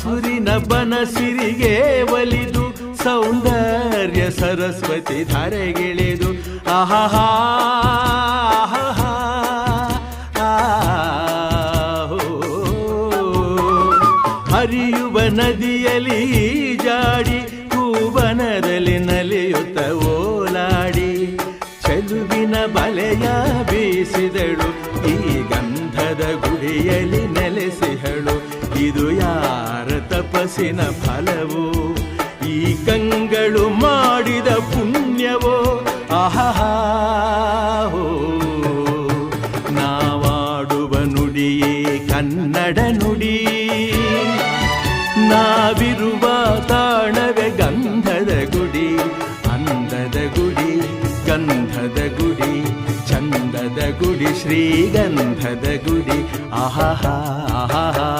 ಹಸುರಿನ ಬನಸಿರಿಗೆ ಒಲಿದು ಸೌಂದರ್ಯ ಸರಸ್ವತಿ ಧಾರೆಗಿಳಿದು ಆಹಾ ಹರಿಯುವ ನದಿಯಲ್ಲಿ ಜಾಡಿ ಹೂವನದಲ್ಲಿ ನಲಿಯುತ್ತ ಓಲಾಡಿ ಚೆಲುವಿನ ಬಲೆಯ ಬೀಸಿದಳು ಈ ಗಂಧದ ಗುಡಿಯಲ್ಲಿ ನೆಲೆಸಿಹಳು ಇದು ಯಾರ ತಪಸ್ಸಿನ ಫಲವೋ ಈ ಕಂಗಳು ಮಾಡಿದ ಪುಣ್ಯವೋ ಆಹಾ ನಾವಾಡುವ ನುಡಿಯೇ ಕನ್ನಡ ನುಡಿ ನಾವಿರುವ ತಾಣವೇ ಗಂಧದ ಗುಡಿ ಅಂದದ ಗುಡಿ ಗಂಧದ ಗುಡಿ ಚಂದದ ಗುಡಿ ಶ್ರೀಗಂಧದ ಗುಡಿ ಆಹಾ